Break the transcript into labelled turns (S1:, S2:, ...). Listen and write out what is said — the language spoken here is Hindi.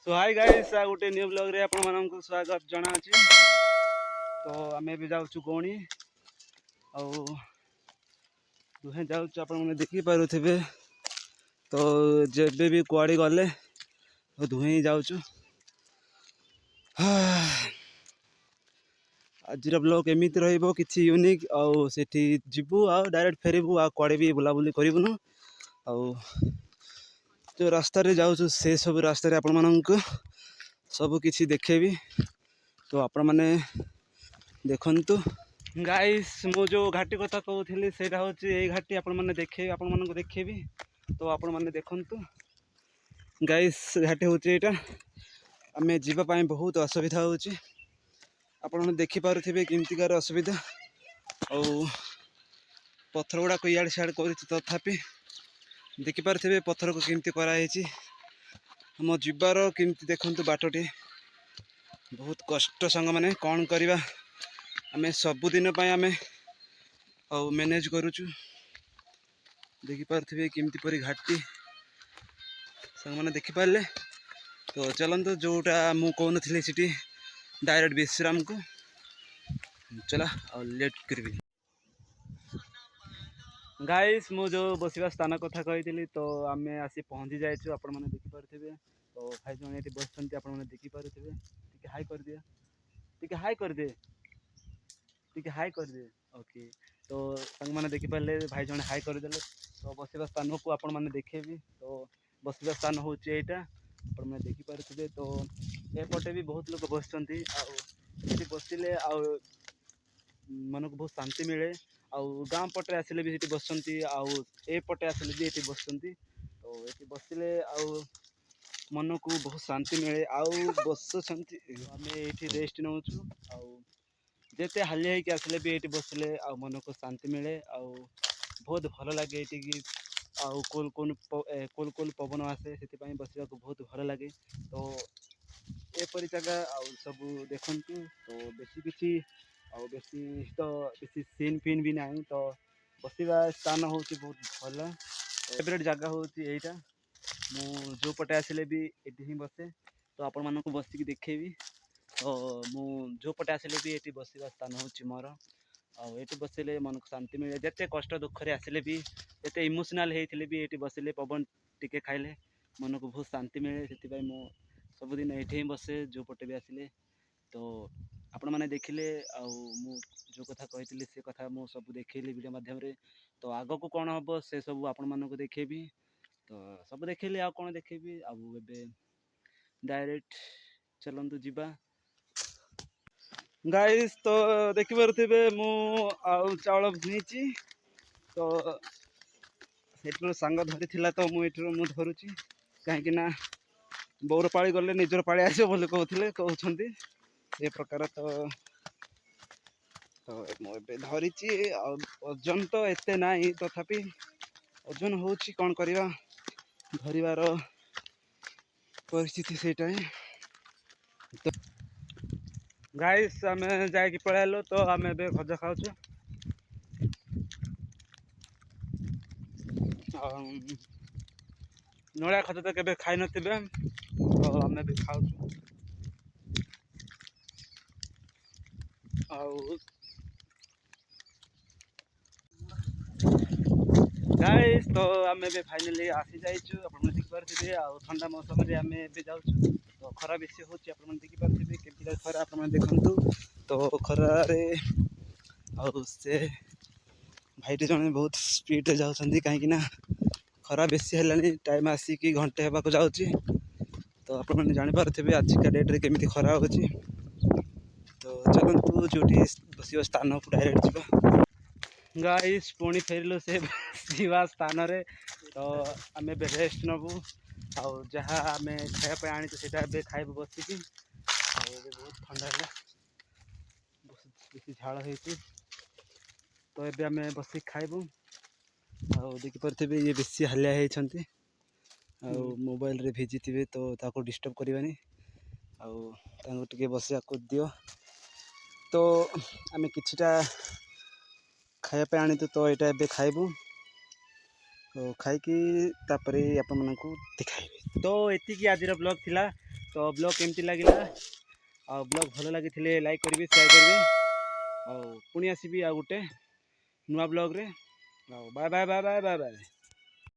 S1: सो हाय गाइस गोटे न्यू ब्लॉग रे आपण मानक स्वागत जଣା अछि। तो आमे भी जाउछु गोणी आ दुहे जाउछु आपण माने देखि पारुथिबे। तो जेबे भी कुआडी गले तो दुहे ही जाउछु। आजिर ब्लॉग एमिति रहइबो किछि यूनिक आ सेठी जिबु आ डायरेक्ट फेरिबु आ कुआडी भी बुलाबुली करिबुनु आ जो रास्ता रे जाउछु से सब रास्ता रे आपण मानक सब किछि देखेबी। तो आपण माने देखंतु गाइस मो जो घाटी कथा कहूली सेटा होची ए घाटी आपण माने देखे आपण मानक देखेबी। तो आपण माने देखंतु गाइस घाटी होची एटा आमे जीवा पाए बहुत असुविधा होची। आपण माने देखि पारुथिबे किमतिकार असुविधा आ पत्थर गुडा को इयाड सियाड करिछि तथापि देखि पारुथिबे पत्थर को किमति करा हेछि। हम जीवार किमति देखंतु बाटटी बहुत कष्ट संग माने कौन करवा आमे सबुदिन आमे मैनेज करुचु। देखि पारुथिबे किमति परि घाटी संग माने देखि पारले। तो चलंतु जोटा मु कहन थिले सिटी डायरेक्ट विश्राम को चला और लेट करबी। गाइस मु जो बसिबा स्थान कथा कहितली तो आमे आसी पहुंची जायछु। आपण माने देखि पारुथिबे तो भाई जने एठी बसचंती आपण माने देखि पारुथिबे। टिके हाई कर दिया, टिके हाई कर दे, टिके हाई कर दे। ओके तो संग माने देखि पारले भाई जने हाई कर देले। तो बसिबा स्थान को आपण माने देखेबी। तो बसिबा स्थान होची एटा आपण माने देखि पारुथिबे। तो एपटे भी बहुत लोग बसचंती आ एठी बसिले आ मन को बहुत शांति मिले। गाँ पटे आसिले भी ये बसंती ए पटे आसिले भी ये बसंती। तो ये बसिले मन को बहुत शांति मिले बसंती। आमे ये रेस्ट नौचु जेते हालिया होइके आसिले भी ये बसिले मन को शांति मिले बहुत भल लगे ये कोल कोल पवन आसे से बसवा को बहुत भल लगे। तो एपरी जगह सब देखंतु तो बेसी किछि बेसी तो बेसी सीन फिन भी नहीं। तो बसवा स्थान हूँ बहुत भल फेवरेट जगह हूँ यहीटा मु जो पटे आसिले भी ये ही बसे। तो आपण मानक बसिक देखेबी। तो मु जो पटे आसिले भी ये बसवा स्थान हूँ मोर ये बसिले मन को शांति मिले। जिते कष्ट दुखरे आसिले भी जिते इमोशनाल होते भी ये बसिले पवन टिके खाइले मन को बहुत शांति मिले। से मु सबुदिन ये ही बसे जो पटे भी आसिले। तो आपण मैंने देखिले मु जो कथा कही से कथा मु सब देखली वीडियो माध्यम रे। तो आग को कौन हम से सब आपण मानक देखेबी। तो सब देखली आ कौन देखेबी आबे डायरेक्ट चलंतु जीवा गाइस। तो देखि पारुथिबे मु चावल भुनीची। तो सेठर सांग धरी थिला तो मु एठर मु धरुची कहीं ना बौर पाली गले निजर पाली आसो बोले कहते ए प्रकार। तो मुझे धरीची ओजन तो एते नहीं तथापि ओजन होची कौन करवा धरिवार परिस्थिति सेटा है। तो गाइस आमे जाके पळालो तो आमे बे खजा खाउछु नळिया खजा तो केबे खाई नथिबे। तो आमे भी खाउछु गाइस। तो आमे भी फाइनली आसी जाइछु आपण देखि पारथिबे ठंडा मौसम रे आमे भी जाउछु। तो खरा बेसी होची आपण देखि पारथिबे केमती खरा आपण देखंतु। तो खरा रे से भाईटे जने बहुत स्पीड रे जाउछंती काहे ना खरा बेसी हेलानी टाइम आसी कि घंटे हेबा को जाउची। तो आपण माने जानि पारथिबे आज का डेट रे केमती खरा होची। तो चलंतु जोटी बसियो स्थान को डायरेक्ट जिबा गाइस पुणी फेरलु से जीवा स्थान रे। तो आमे रेस्ट नबु जहाँ आम खायापी आनी से खाइबु बसिकी बहुत ठंडा है बेसी झाड़ होती। तो ये आम बसिक खाइबु देखि पारथिबे ये बेसी हालिया होती मोबाइल रे भिजी थे। तो ताको डिस्टर्ब करवानी टे बसिया को दियो। तो आम किछिटा खायापी आनी तो यहाँ एवं खाइबु तो खाई तापर आपण मानक दिखाइबी। तो एतिकी आज ब्लॉग थिला। तो ब्लॉग केमती लगिला आ ब्लॉग भल लगी लाइक करेंगे शेयर करेंगे और पुणी आसबि आ गोटे नुआ ब्लॉग रे bye bye bye bye bye bye.